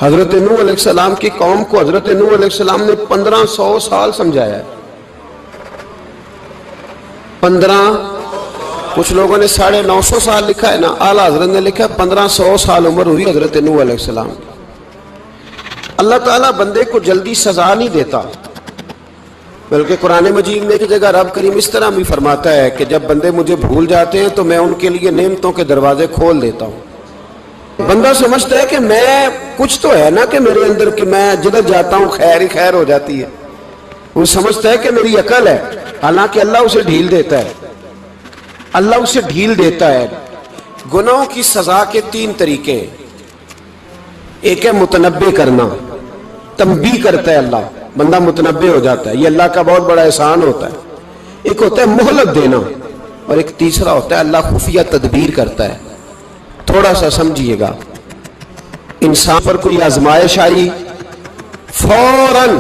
حضرت نوح علیہ السلام کی قوم کو حضرت نوح علیہ السلام نے 1500 سال سمجھایا ہے. 15، کچھ لوگوں نے 950 سال لکھا ہے نا، اعلیٰ حضرت نے لکھا 1500 سال عمر ہوئی حضرت نوح علیہ السلام. اللہ تعالیٰ بندے کو جلدی سزا نہیں دیتا، بلکہ قرآن مجید میں ایک جگہ رب کریم اس طرح بھی فرماتا ہے کہ جب بندے مجھے بھول جاتے ہیں تو میں ان کے لیے نعمتوں کے دروازے کھول دیتا ہوں. بندہ سمجھتا ہے کہ میں کچھ تو ہے نا کہ میرے اندر کہ میں جدھر جاتا ہوں خیر ہی خیر ہو جاتی ہے. وہ سمجھتا ہے کہ میری عقل ہے، حالانکہ اللہ اسے ڈھیل دیتا ہے. اللہ اسے ڈھیل دیتا ہے. گناہوں کی سزا کے 3 طریقے ہیں. ایک ہے متنبع کرنا، تنبیہ کرتا ہے اللہ، بندہ متنبع ہو جاتا ہے، یہ اللہ کا بہت بڑا احسان ہوتا ہے. ایک ہوتا ہے مہلت دینا، اور ایک تیسرا ہوتا ہے اللہ خفیہ تدبیر کرتا ہے. تھوڑا سا سمجھیے گا، انسان پر کوئی آزمائش آئی، فوراً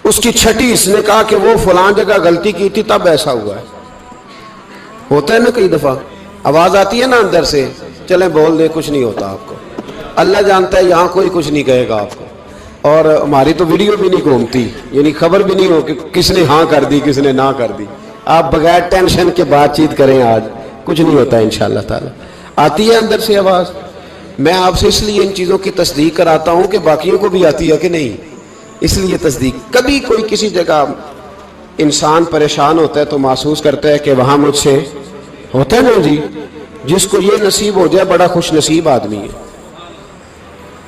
اس کی چھٹی اس نے کہا کہ وہ فلان جگہ غلطی کی تھی تب ایسا ہوا ہے. ہوتا ہے نا کئی دفعہ آواز آتی ہے نا اندر سے، چلیں بول دیں کچھ نہیں ہوتا آپ کو. اللہ جانتا ہے یہاں کوئی کچھ نہیں کہے گا آپ کو، اور ہماری تو ویڈیو بھی نہیں گھومتی، یعنی خبر بھی نہیں ہو کہ کس نے ہاں کر دی کس نے نہ کر دی. آپ بغیر ٹینشن کے بات چیت کریں، آج کچھ نہیں ہوتا انشاءاللہ تعالی. آتی ہے اندر سے آواز. میں آپ سے اس لیے ان چیزوں کی تصدیق کراتا ہوں کہ باقیوں کو بھی آتی ہے کہ نہیں، اس لیے تصدیق. کبھی کوئی کسی جگہ انسان پریشان ہوتا ہے تو محسوس کرتا ہے کہ وہاں مجھ سے ہوتا ہے نا جی، جس کو یہ نصیب ہو جائے بڑا خوش نصیب آدمی ہے.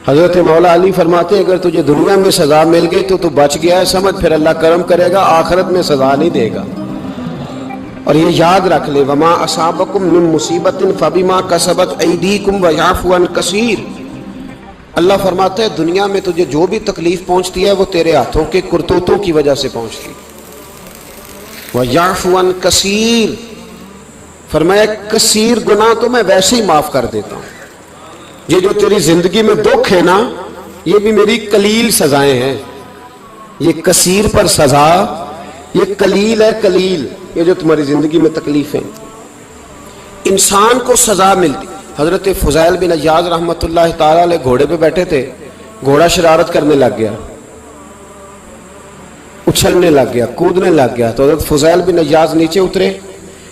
حضرت مولا علی فرماتے ہیں اگر تجھے دنیا میں سزا مل گئی تو بچ گیا ہے، سمجھ پھر اللہ کرم کرے گا، آخرت میں سزا نہیں دے گا. اور یہ یاد رکھ لے، وما اصابکم من مصیبت فبما کسبت ایدیکم ویعفو عن کثیر. اللہ فرماتا ہے دنیا میں تجھے جو بھی تکلیف پہنچتی ہے وہ تیرے ہاتھوں کے کرتوتوں کی وجہ سے پہنچتی. ویعفو عن کثیر، فرمایا کثیر گناہ تو میں ویسے ہی معاف کر دیتا ہوں. یہ جو تیری زندگی میں دکھ ہے نا، یہ بھی میری قلیل سزائیں ہیں. یہ کثیر پر سزا، یہ قلیل ہے. قلیل یہ جو تمہاری زندگی میں تکلیفیں. انسان کو سزا ملتی. حضرت فضیل بن عیاض رحمۃ اللہ تعالی علیہ گھوڑے پہ بیٹھے تھے، گھوڑا شرارت کرنے لگ گیا، اچھلنے لگ گیا، کودنے لگ گیا. تو حضرت فضیل بن عیاض نیچے اترے،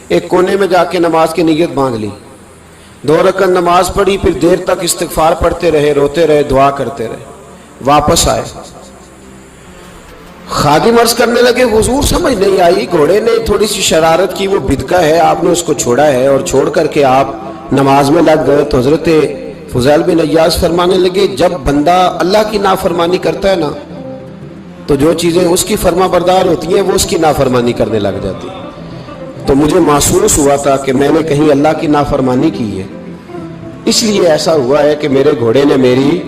ایک کونے میں جا کے نماز کی نیت باندھ لی، 2 رکعت نماز پڑھی، پھر دیر تک استغفار پڑھتے رہے، روتے رہے، دعا کرتے رہے. واپس آئے، خادم عرض کرنے لگے حضور سمجھ نہیں آئی، گھوڑے نے تھوڑی سی شرارت کی، وہ بدکا ہے، آپ نے اس کو چھوڑا ہے اور چھوڑ کر کے آپ نماز میں لگ گئے. تو حضرت فضیل بن عیاض فرمانے لگے جب بندہ اللہ کی نافرمانی کرتا ہے نا تو جو چیزیں اس کی فرما بردار ہوتی ہیں وہ اس کی نافرمانی کرنے لگ جاتی. تو مجھے محسوس ہوا تھا کہ میں نے کہیں اللہ کی نافرمانی کی ہے، اس لیے ایسا ہوا ہے کہ میرے گھوڑے نے میری،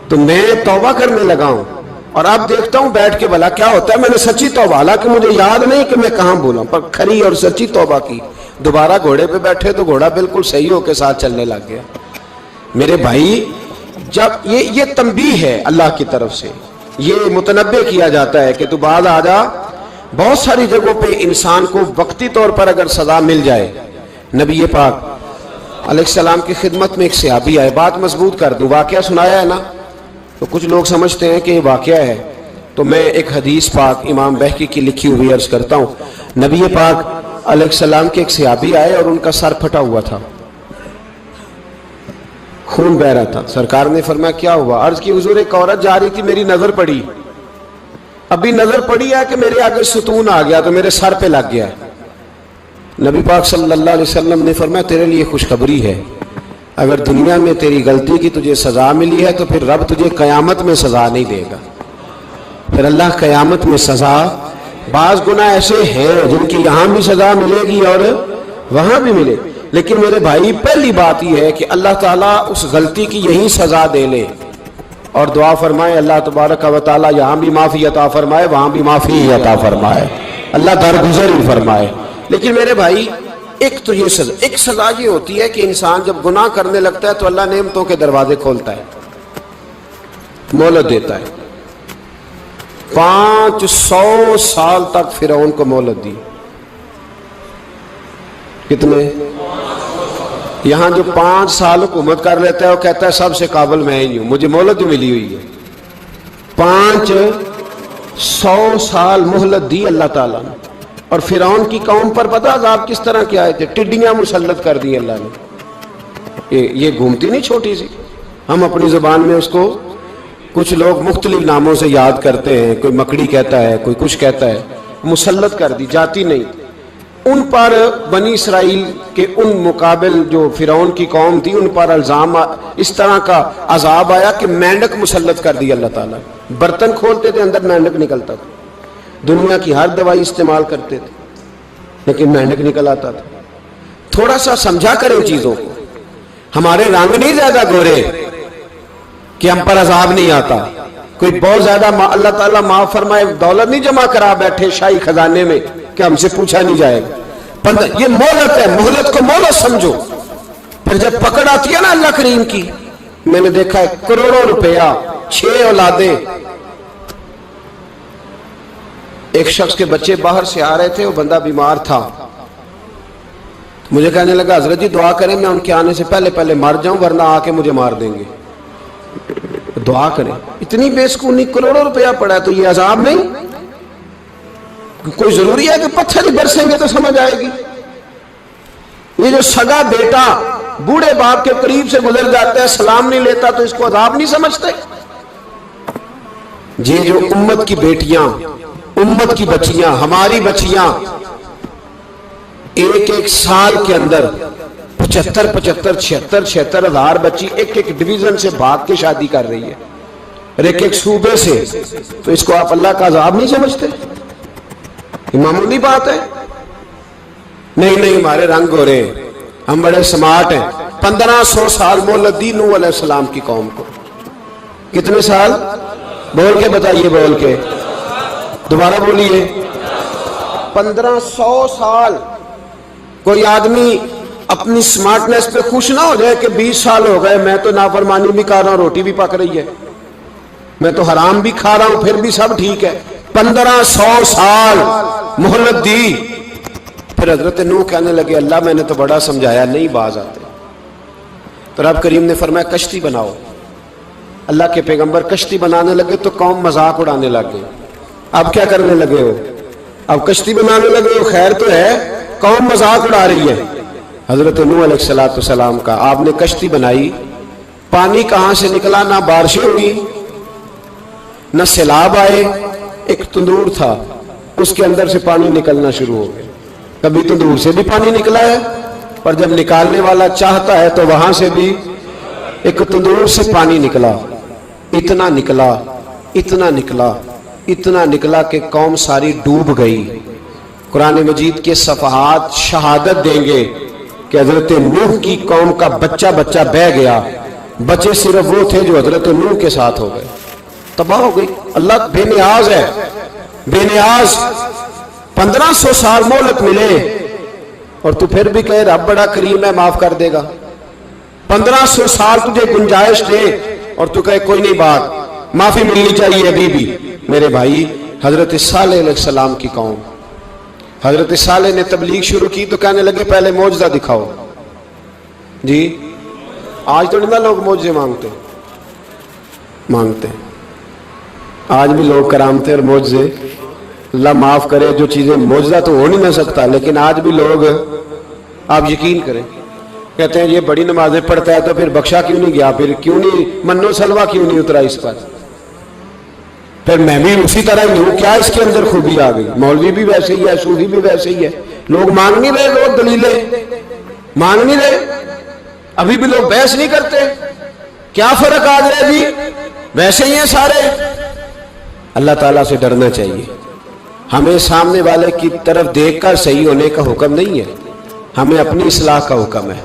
تو میں توبہ کرنے لگا ہوں. اور اب دیکھتا ہوں بیٹھ کے بھلا کیا ہوتا ہے. میں نے سچی توبہ، حالانکہ مجھے یاد نہیں کہ میں کہاں بولا، پر کھری اور سچی توبہ کی. دوبارہ گھوڑے پہ بیٹھے تو گھوڑا بالکل صحیح ہو کے ساتھ چلنے لگ گیا. میرے بھائی جب یہ تنبیہ ہے اللہ کی طرف سے، یہ متنبع کیا جاتا ہے کہ تو بعد آ جا. بہت ساری جگہوں پہ انسان کو وقتی طور پر اگر سزا مل جائے، نبی پاک علیہ السلام کی خدمت میں ایک صحابی آئے، بات مضبوط کر دوں، واقعہ سنایا ہے نا تو کچھ لوگ سمجھتے ہیں کہ یہ واقعہ ہے، تو میں ایک حدیث پاک امام بہقی کی لکھی ہوئی عرض کرتا ہوں. نبی پاک علیہ السلام کے ایک صحابی آئے اور ان کا سر پھٹا ہوا تھا، خون بہ رہا تھا. سرکار نے فرمایا کیا ہوا؟ عرض کی حضور ایک عورت جا رہی تھی، میری نظر پڑی، ابھی نظر پڑی ہے کہ میرے آگے ستون آ گیا تو میرے سر پہ لگ گیا. نبی پاک صلی اللہ علیہ وسلم نے فرمایا تیرے لیے خوشخبری ہے، اگر دنیا میں تیری غلطی کی تجھے سزا ملی ہے تو پھر رب تجھے قیامت میں سزا نہیں دے گا. پھر اللہ قیامت میں سزا، بعض گناہ ایسے ہیں جن کی یہاں بھی سزا ملے گی اور وہاں بھی ملے، لیکن میرے بھائی پہلی بات یہ ہے کہ اللہ تعالیٰ اس غلطی کی یہی سزا دے لے اور دعا فرمائے اللہ تبارک و تعالیٰ یہاں بھی معافی عطا فرمائے وہاں بھی معافی عطا فرمائے، اللہ درگزر ہی فرمائے. لیکن میرے بھائی ایک تو یہ سزا، ایک سزا یہ ہوتی ہے کہ انسان جب گناہ کرنے لگتا ہے تو اللہ نعمتوں کے دروازے کھولتا ہے، مہلت دیتا ہے. 500 سال تک فرعون کو مہلت دی. کتنے؟ یہاں جو 5 سال حکومت کر لیتا ہے وہ کہتا ہے سب سے قابل میں ہی ہوں، مجھے مہلت جو ملی ہوئی ہے، 500 سال مہلت دی اللہ تعالیٰ نے. اور فرعون کی قوم پر پتہ عذاب کس طرح کے آئے تھے؟ ٹڈیاں مسلط کر دی اللہ نے. یہ گھومتی نہیں چھوٹی سی، ہم اپنی زبان میں اس کو کچھ لوگ مختلف ناموں سے یاد کرتے ہیں، کوئی مکڑی کہتا ہے، کوئی کچھ کہتا ہے. مسلط کر دی، جاتی نہیں. ان پر بنی اسرائیل کے ان مقابل جو فرعون کی قوم تھی ان پر الزام اس طرح کا عذاب آیا کہ مینڈک مسلط کر دی اللہ تعالیٰ. برتن کھولتے تھے اندر مینڈک نکلتا تھا، دنیا کی ہر دوائی استعمال کرتے تھے لیکن مینڈک نکل آتا تھا. تھوڑا سا سمجھا کریں چیزوں کو. ہمارے رنگ نہیں زیادہ گورے کہ ہم پر عذاب نہیں آتا. کوئی بہت زیادہ اللہ تعالیٰ معاف فرمائے دولت نہیں جمع کرا بیٹھے شاہی خزانے میں کہ ہم سے پوچھا نہیں جائے گا. یہ مہلت ہے، مہلت کو مہلت سمجھو. پھر جب پکڑ آتی ہے نا اللہ کریم کی، میں نے دیکھا ہے کروڑوں روپیہ، 6 اولادیں. ایک شخص کے بچے باہر سے آ رہے تھے، وہ بندہ بیمار تھا. مجھے کہنے لگا حضرت جی دعا کریں میں ان کے آنے سے پہلے مر جاؤں ورنہ آ کے مجھے مار دیں گے. دعا کریں. اتنی بے سکونی، کروڑوں روپیہ پڑا ہے تو یہ عذاب نہیں؟ کوئی ضروری ہے کہ پتھر ہی برسیں گے تو سمجھ آئے گی؟ یہ جو سگا بیٹا بوڑھے باپ کے قریب سے گزر جاتا ہے سلام نہیں لیتا تو اس کو عذاب نہیں سمجھتے؟ یہ جو امت کی بیٹیاں، امت کی بچیاں، ہماری بچیاں ایک سال کے اندر 75,000 ہزار بچی ایک ڈویژن سے بھاگ کے شادی کر رہی ہے اور ایک صوبے سے. تو اس کو آپ اللہ کا عذاب نہیں سمجھتے؟ یہ معمولی بات ہے. نہیں ہمارے رنگ ہو رہے ہیں، ہم بڑے سمارٹ ہیں. 1500 سال مہلت دی نوح علیہ السلام کی قوم کو. کتنے سال؟ بول کے بتائیے، بول کے دوبارہ بولیے. 1500 سال. کوئی آدمی اپنی سمارٹنس پہ خوش نہ ہو جائے کہ 20 سال ہو گئے میں تو نافرمانی بھی کر رہا ہوں، روٹی بھی پک رہی ہے، میں تو حرام بھی کھا رہا ہوں، پھر بھی سب ٹھیک ہے. 1500 سال مہلت دی. پھر حضرت نوح کہنے لگے اللہ میں نے تو بڑا سمجھایا نہیں باز آتے. تو رب کریم نے فرمایا کشتی بناؤ. اللہ کے پیغمبر کشتی بنانے لگے تو قوم مذاق اڑانے لگ گئی. اب کیا کرنے لگے ہو؟ اب کشتی بنانے لگے ہو، خیر تو ہے، قوم مذاق اڑا رہی ہے. حضرت نوح علیہ السلام کا آپ نے کشتی بنائی، پانی کہاں سے نکلا؟ نہ بارشیں ہوئی نہ سیلاب آئے. ایک تندور تھا اس کے اندر سے پانی نکلنا شروع ہو گیا. کبھی تندور سے بھی پانی نکلا ہے پر جب نکالنے والا چاہتا ہے تو وہاں سے بھی ایک تندور سے پانی نکلا. اتنا نکلا اتنا نکلا اتنا نکلا کہ قوم ساری ڈوب گئی. قرآن مجید کے صفحات شہادت دیں گے کہ حضرت نوح کی قوم کا بچہ بہ گیا. بچے صرف وہ تھے جو حضرت نوح کے ساتھ ہو گئے، تباہ ہو گئی. اللہ بے نیاز ہے، بے نیاز. 1500 سال مہلت ملے اور تو پھر بھی کہے رب بڑا کریم ہے معاف کر دے گا. 1500 سال تجھے گنجائش دے اور تو کہے کوئی نہیں بات معافی ملنی چاہیے ابھی بھی. میرے بھائی حضرت صالح علیہ السلام کی قوم، حضرت صالح نے تبلیغ شروع کی تو کہنے لگے پہلے معجزہ دکھاؤ. جی آج تو نہیں لوگ معجزے مانگتے آج بھی لوگ کرامتے اور معجزے. اللہ معاف کرے جو چیزیں معجزہ تو ہو نہیں نہ سکتا لیکن آج بھی لوگ، آپ یقین کریں، کہتے ہیں یہ بڑی نمازیں پڑھتا ہے تو پھر بخشا کیوں نہیں گیا، پھر کیوں نہیں منو سلوا کیوں نہیں اترا اس پر، پھر میں بھی اسی طرح ہی ہوں، کیا اس کے اندر خوبی آ گئی؟ مولوی بھی ویسے ہی ہے، صوفی بھی ویسے ہی ہے. لوگ مانگ نہیں رہے، لوگ دلیلیں مانگ نہیں رہے. ابھی بھی لوگ بحث نہیں کرتے. کیا فرق آ گیا جی؟ ویسے ہی ہیں سارے. اللہ تعالیٰ سے ڈرنا چاہیے. ہمیں سامنے والے کی طرف دیکھ کر صحیح ہونے کا حکم نہیں ہے، ہمیں اپنی اصلاح کا حکم ہے.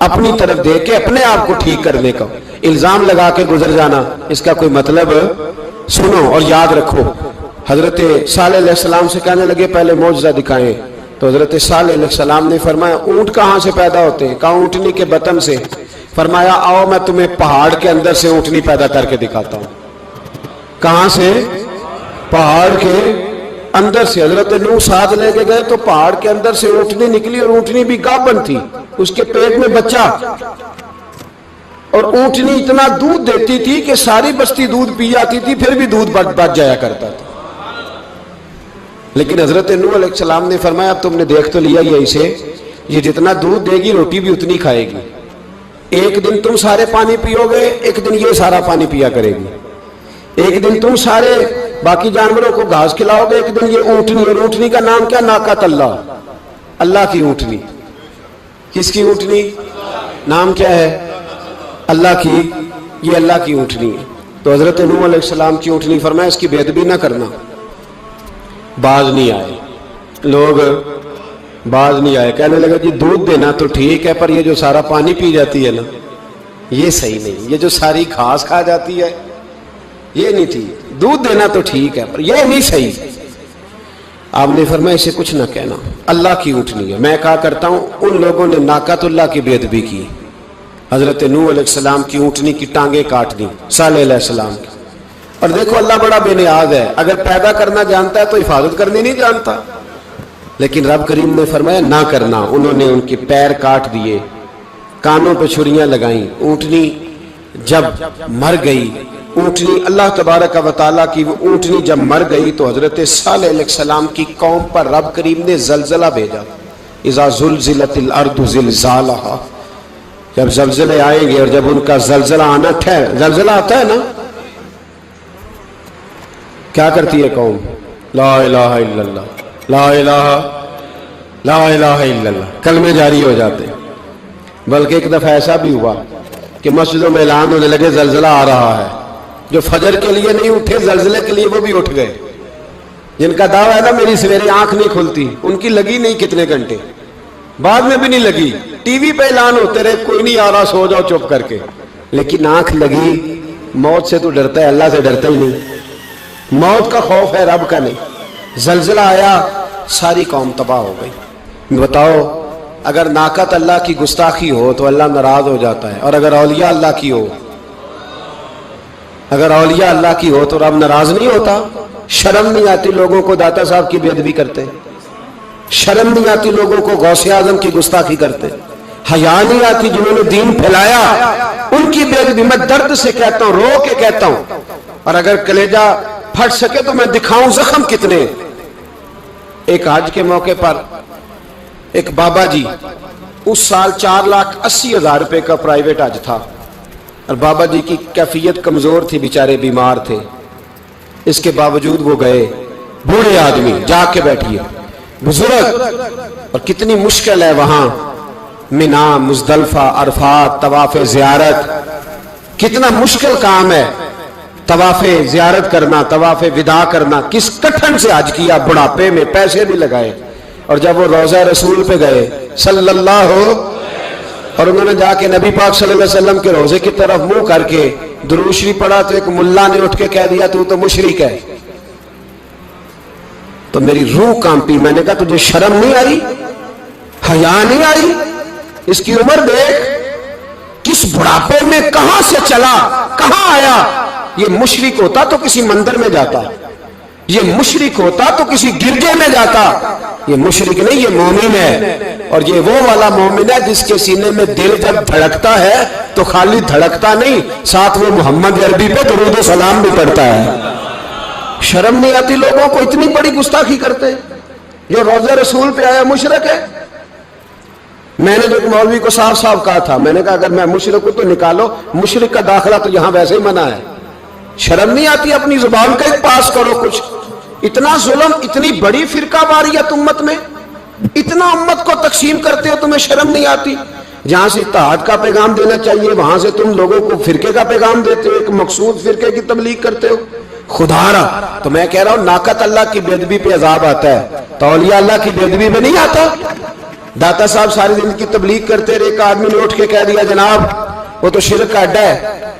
اپنی طرف دیکھ کے اپنے آپ کو ٹھیک کرنے کا. الزام لگا کے گزر جانا اس کا کوئی مطلب؟ سنو اور یاد رکھو. حضرت صالح علیہ السلام سے کہنے لگے پہلے معجزہ دکھائیں تو حضرت صالح علیہ السلام نے فرمایا اونٹ کہاں سے پیدا ہوتے ہیں؟ کہا اونٹنی کے بطن سے. فرمایا آؤ میں تمہیں پہاڑ کے اندر سے اونٹنی پیدا کر کے دکھاتا ہوں. کہاں سے؟ پہاڑ کے اندر سے. حضرت نوح ساتھ لے کے گئے تو پہاڑ کے اندر سے اونٹنی نکلی اور اونٹنی بھی گابن تھی. اس کے پیٹ میں بچہ، اور اونٹنی اتنا دودھ دیتی تھی کہ ساری بستی دودھ پی جاتی تھی، پھر بھی دودھ بچ جایا کرتا تھا۔ لیکن حضرت نوح علیہ السلام نے فرمایا اب تم نے دیکھ تو لیا یہ اسے، یہ جتنا دودھ دے گی روٹی بھی اتنی کھائے گی، ایک دن تم سارے پانی پیو گے، ایک دن یہ سارا پانی پیا کرے گی، ایک دن تم سارے باقی جانوروں کو گھاس کھلاؤ گے، ایک دن یہ اونٹنی، اور اونٹنی کا نام کیا؟ ناقۃ اللہ، اللہ کی اونٹنی۔ کس کی اونٹنی؟ نام کیا ہے؟ اللہ کی، یہ اللہ کی اونٹنی ہے۔ تو حضرت نوح علیہ السلام کی اونٹنی فرمایا اس کی بے ادبی نہ کرنا۔ باز نہیں آئے لوگ، باز نہیں آئے، کہنے لگا جی دودھ دینا تو ٹھیک ہے، پر یہ جو سارا پانی پی جاتی ہے نا یہ صحیح نہیں، یہ جو ساری گھاس کھا جاتی ہے یہ نہیں ٹھیک، دودھ دینا تو ٹھیک ہے پر یہ نہیں صحیح۔ آپ نے فرمایا اسے کچھ نہ کہنا، اللہ کی اونٹنی ہے۔ میں کہا کرتا ہوں ان لوگوں نے ناقۃ اللہ کی بے ادبی کی، حضرت نوح علیہ السلام کی اونٹنی کی ٹانگیں کاٹ دی، صالح علیہ السلام کی۔ اور دیکھو اللہ بڑا بے نیاز ہے، اگر پیدا کرنا جانتا ہے تو حفاظت کرنی نہیں جانتا، لیکن رب کریم نے فرمایا نہ کرنا۔ انہوں نے ان کے پیر کاٹ دیے، کانوں پہ چھریاں لگائیں۔ اونٹنی جب مر گئی، اونٹنی اللہ تبارک و تعالیٰ کی وہ اونٹنی جب مر گئی تو حضرت صالح علیہ السلام کی قوم پر رب کریم نے زلزلہ بھیجا، اذا زلزلت الارض زلزالہا، جب زلزلے آئیں گے اور جب ان کا زلزلہ آنا زلزلہ آتا ہے نا کیا کرتی ہے قوم؟ لا الہ الا اللہ، لا الہ الا اللہ، کلمے جاری ہو جاتے۔ بلکہ ایک دفعہ ایسا بھی ہوا کہ مسجدوں میں اعلان ہونے لگے زلزلہ آ رہا ہے، جو فجر کے لیے نہیں اٹھے زلزلے کے لیے وہ بھی اٹھ گئے، جن کا دعویٰ ہے نا میری سویرے آنکھ نہیں کھلتی، ان کی لگی نہیں کتنے گھنٹے، بعد میں بھی نہیں لگی، ٹی وی پہ اعلان ہوتے رہے کوئی نہیں آ رہا سو جاؤ چپ کر کے، لیکن آنکھ لگی۔ موت سے تو ڈرتا ہے، اللہ سے ڈرتا ہی نہیں، موت کا خوف ہے رب کا نہیں۔ زلزلہ آیا ساری قوم تباہ ہو گئی۔ بتاؤ اگر ناقۃ اللہ کی گستاخی ہو تو اللہ ناراض ہو جاتا ہے، اور اگر اولیاء اللہ کی ہو، اگر اولیاء اللہ کی ہو تو رب ناراض نہیں ہوتا؟ شرم نہیں آتی لوگوں کو داتا صاحب کی بے ادبی کرتے؟ شرم نہیں آتی لوگوں کو غوث اعظم کی گستاخی کرتے؟ حیا نہیں آتی جنہوں نے دین پھیلایا ان کی بے ادبی؟ میں درد سے کہتا ہوں، رو کے کہتا ہوں، اور اگر کلیجہ پھٹ سکے تو میں دکھاؤں زخم کتنے۔ ایک حج کے موقع پر ایک بابا جی، اس سال 4,80,000 روپے کا پرائیویٹ حج تھا، اور بابا جی کی کیفیت کمزور تھی، بیچارے بیمار تھے، اس کے باوجود وہ گئے۔ بوڑھے آدمی، جا کے بیٹھیے، بزرگ، اور کتنی مشکل ہے وہاں منا، مزدلفہ، عرفات، طواف زیارت، کتنا مشکل کام ہے طواف زیارت کرنا، طواف وداع کرنا۔ کس کٹھن سے حج کیا، بڑھاپے میں پیسے بھی لگائے، اور جب وہ روضہ رسول پہ گئے صلی اللہ، اور انہوں نے جا کے نبی پاک صلی اللہ علیہ وسلم کے روضے کی طرف منہ کر کے درود شریف پڑھا تو ایک ملا نے اٹھ کے کہہ دیا تو مشرک ہے۔ تو میری روح کانپی، میں نے کہا تجھے شرم نہیں آئی، حیا نہیں آئی؟ اس کی عمر دیکھ، کس بڑھاپے میں کہاں سے چلا، کہاں آیا۔ یہ مشرک ہوتا تو کسی مندر میں جاتا، یہ مشرک ہوتا تو کسی گرجے میں جاتا، یہ مشرک نہیں، یہ مومن ہے، اور یہ وہ والا مومن ہے جس کے سینے میں دل جب دھڑکتا ہے تو خالی دھڑکتا نہیں، ساتھ وہ محمد عربی پہ درود و سلام بھی پڑھتا ہے۔ شرم نہیں آتی لوگوں کو؟ اتنی بڑی گستاخی کرتے، جو روضہ رسول پہ آیا مشرک ہے۔ میں نے جو مولوی کو صاف صاف کہا تھا، میں نے کہا اگر میں مشرک ہوں تو نکالو، مشرک کا داخلہ تو یہاں ویسے ہی منع ہے۔ شرم نہیں آتی؟ اپنی زبان کا ایک پاس کرو کچھ۔ اتنا ظلم، اتنی بڑی فرقہ واریت امت میں، اتنا امت کو تقسیم کرتے ہو، تمہیں شرم نہیں آتی؟ جہاں سے اتحاد کا پیغام دینا چاہیے وہاں سے تم لوگوں کو فرقے کا پیغام دیتے ہو، ایک مقصود فرقے کی تبلیغ کرتے ہو۔ خدا رہا تو میں کہہ رہا ہوں ناقۃ اللہ کی بے ادبی پہ عذاب آتا ہے، تو اولیاء اللہ کی بے ادبی پہ نہیں آتا۔ داتا صاحب ساری زندگی تبلیغ کرتے رہے، ایک آدمی نے اٹھ کے کہہ دیا جناب وہ تو شرک کا اڈا ہے،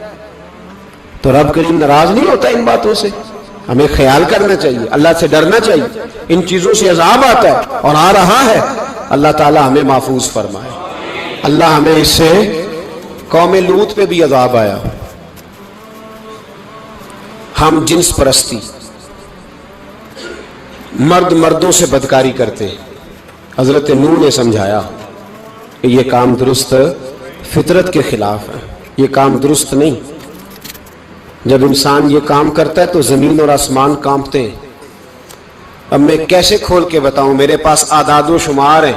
تو رب کریم ناراض نہیں ہوتا ان باتوں سے؟ ہمیں خیال کرنا چاہیے، اللہ سے ڈرنا چاہیے۔ ان چیزوں سے عذاب آتا ہے اور آ رہا ہے، اللہ تعالی ہمیں محفوظ فرمائے۔ اللہ ہمیں اس سے، قوم لوط پہ بھی عذاب آیا، ہم جنس پرستی، مرد مردوں سے بدکاری کرتے، حضرت نوح نے سمجھایا کہ یہ کام درست فطرت کے خلاف ہے، یہ کام درست نہیں۔ جب انسان یہ کام کرتا ہے تو زمین اور آسمان کانپتے ہیں۔ اب میں کیسے کھول کے بتاؤں، میرے پاس اعداد و شمار ہیں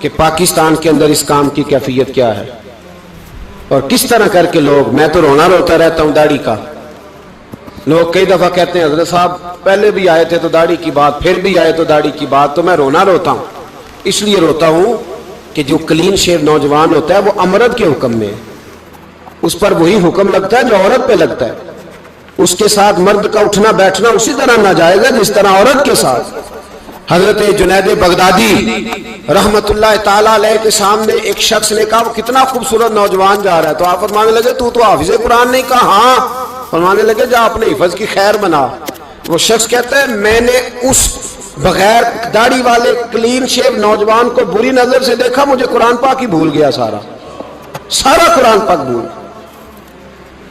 کہ پاکستان کے اندر اس کام کی کیفیت کیا ہے اور کس طرح کر کے لوگ، میں تو رونا روتا رہتا ہوں داڑھی کا۔ لوگ کئی دفعہ کہتے ہیں حضرت صاحب پہلے بھی آئے تھے تو داڑھی کی بات، پھر بھی آئے تو داڑھی کی بات، تو میں رونا روتا ہوں۔ اس لیے روتا ہوں کہ جو کلین شیو نوجوان ہوتا ہے وہ امرد کے حکم میں ہے، اس پر وہی حکم لگتا ہے جو عورت پہ لگتا ہے۔ اس کے ساتھ مرد کا اٹھنا بیٹھنا اسی طرح ناجائز ہے جس طرح عورت کے ساتھ۔ حضرت جنید بغدادی رحمت اللہ تعالی علیہ کے سامنے ایک شخص نے کہا وہ کتنا خوبصورت نوجوان جا رہا ہے، تو آپ فرمانے لگے تو حافظ قرآن نہیں کہا؟ ہاں۔ فرمانے لگے جا اپنے حفظ کی خیر بنا۔ وہ شخص کہتا ہے میں نے اس بغیر داڑھی والے کلین شیو نوجوان کو بری نظر سے دیکھا، مجھے قرآن پاک ہی بھول گیا، سارا قرآن پاک بھول۔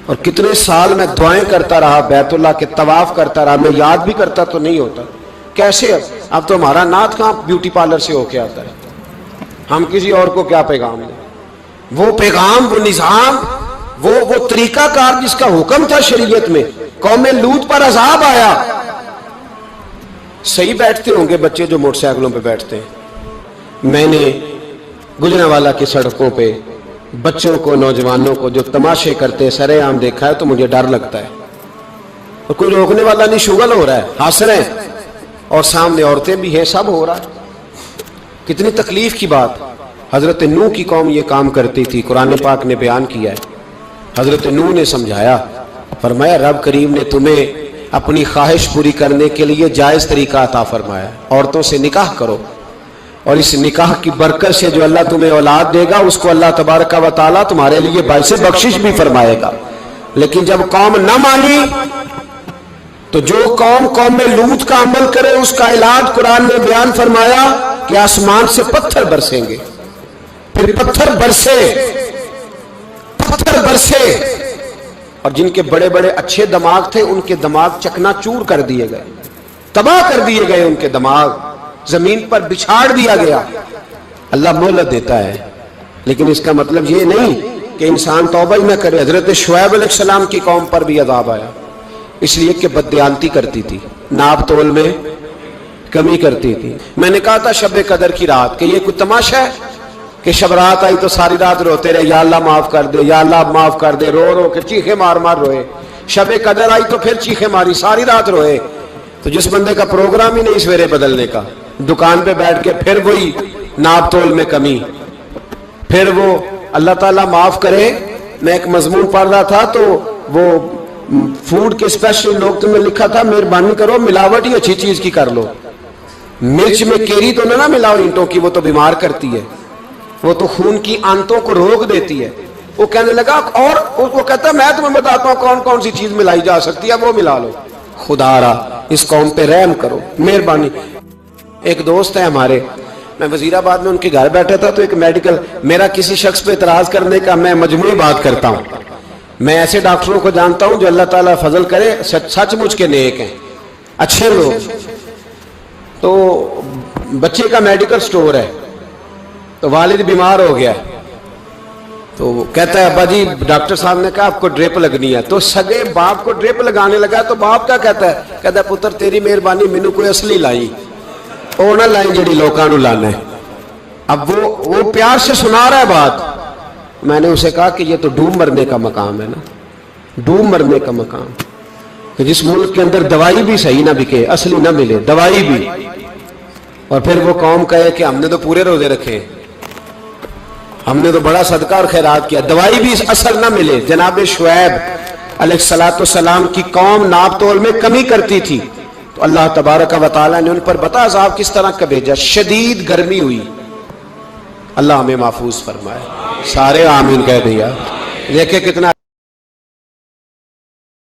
اور کتنے سال میں دعائیں کرتا رہا، بیت اللہ کے طواف کرتا رہا، میں یاد بھی کرتا تو نہیں ہوتا۔ کیسے اب تو ہمارا نعت کہاں بیوٹی پارلر سے ہو کے آتا ہے، ہم کسی اور کو کیا پیغام دیں؟ وہ پیغام، وہ نظام، وہ طریقہ کار جس کا حکم تھا شریعت میں، قوم لوط پر عذاب آیا۔ صحیح بیٹھتے ہوں گے بچے جو موٹر سائیکلوں پہ بیٹھتے ہیں، میں نے گجرانوالہ کی سڑکوں پہ بچوں کو، نوجوانوں کو جو تماشے کرتے سر عام دیکھا ہے تو مجھے ڈر لگتا ہے، اور کوئی روکنے والا نہیں، شغل ہو رہا ہے، ہنس رہے ہیں، اور سامنے عورتیں بھی ہیں، سب ہو رہا ہے۔ کتنی تکلیف کی بات۔ حضرت نوح کی قوم یہ کام کرتی تھی، قرآن پاک نے بیان کیا ہے۔ حضرت نوح نے سمجھایا، فرمایا رب کریم نے تمہیں اپنی خواہش پوری کرنے کے لیے جائز طریقہ عطا فرمایا، عورتوں سے نکاح کرو، اور اس نکاح کی برکت سے جو اللہ تمہیں اولاد دے گا اس کو اللہ تبارک و تعالیٰ تمہارے لیے باعث بخشش بھی فرمائے گا۔ لیکن جب قوم نہ مانی تو جو قوم میں لوط کا عمل کرے اس کا علاج قرآن نے بیان فرمایا کہ آسمان سے پتھر برسیں گے، پھر پتھر برسے، اور جن کے بڑے بڑے اچھے دماغ تھے ان کے دماغ چکنا چور کر دیے گئے، تباہ کر دیے گئے، ان کے دماغ زمین پر بچھاڑ دیا گیا۔ اللہ مہلت دیتا ہے، لیکن اس کا مطلب یہ نہیں کہ انسان توبہ ہی نہ کرے۔ حضرت شعیب علیہ السلام کی قوم پر بھی عذاب آیا، اس لیے کہ بددیانتی کرتی تھی، ناپ تول میں کمی کرتی تھی۔ میں نے کہا تھا شب قدر کی رات کہ یہ کوئی تماشا ہے کہ شب رات آئی تو ساری رات روتے رہے، یا اللہ معاف کر دے، یا اللہ معاف کر دے، رو رو کے چیخے مار مار روئے۔ شب قدر آئی تو پھر چیخے ماری، ساری رات روئے۔ تو جس بندے کا پروگرام ہی نہیں سویرے بدلنے کا، دکان پہ بیٹھ کے پھر وہی ناپ تول میں کمی، پھر وہ اللہ تعالیٰ معاف کرے۔ میں ایک مضمون پڑھ رہا تھا تو وہ فوڈ کے اسپیشل لوگ تمہیں لکھا تھا مہربانی کرو ملاوٹ ہی اچھی چیز کی کر لو، مرچ میں کیری تو نہ ملاؤ اینٹوں کی، وہ تو بیمار کرتی ہے، وہ تو خون کی آنتوں کو روک دیتی ہے۔ وہ کہنے لگا، اور وہ کہتا میں تمہیں بتاتا ہوں کون کون سی چیز ملائی جا سکتی ہے، وہ ملا لو۔ خدا را اس قوم پہ رحم کرو، مہربانی۔ ایک دوست ہے ہمارے، میں وزیر آباد میں ان کے گھر بیٹھا تھا تو ایک میڈیکل، میرا کسی شخص پہ اعتراض کرنے کا میں مجموعی بات کرتا ہوں۔ میں ایسے ڈاکٹروں کو جانتا ہوں جو اللہ تعالیٰ فضل کرے سچ مچ کے نیک ہیں، اچھے لوگ۔ تو بچے کا میڈیکل سٹور ہے، تو والد بیمار ہو گیا، تو وہ کہتا ہے ابا جی ڈاکٹر صاحب نے کہا آپ کو ڈرپ لگنی ہے، تو سگے باپ کو ڈرپ لگانے لگا، تو باپ کیا کہتا ہے پتر تیری مہربانی مینوں کوئی اصلی لائی، وہ نہ لائیں جڑی لوکاں نوں لانا ہے۔ اب وہ پیار سے سنا رہا ہے بات۔ میں نے اسے کہا کہ یہ تو ڈوب مرنے کا مقام ہے نا، ڈوب مرنے کا مقام، کہ جس ملک کے اندر دوائی بھی صحیح نہ بکے، اصلی نہ ملے دوائی بھی، اور پھر وہ قوم کہے کہ ہم نے تو پورے روزے رکھے، ہم نے تو بڑا صدقہ اور خیرات کیا، دوائی بھی اثر نہ ملے۔ جناب شعیب علیہ السلام کی قوم ناپ تول میں کمی کرتی تھی، تو اللہ تبارک و تعالیٰ نے ان پر بتا عذاب کس طرح کا بھیجا، شدید گرمی ہوئی۔ اللہ ہمیں محفوظ فرمائے، سارے آمین کہہ دیا۔ دیکھیں کتنا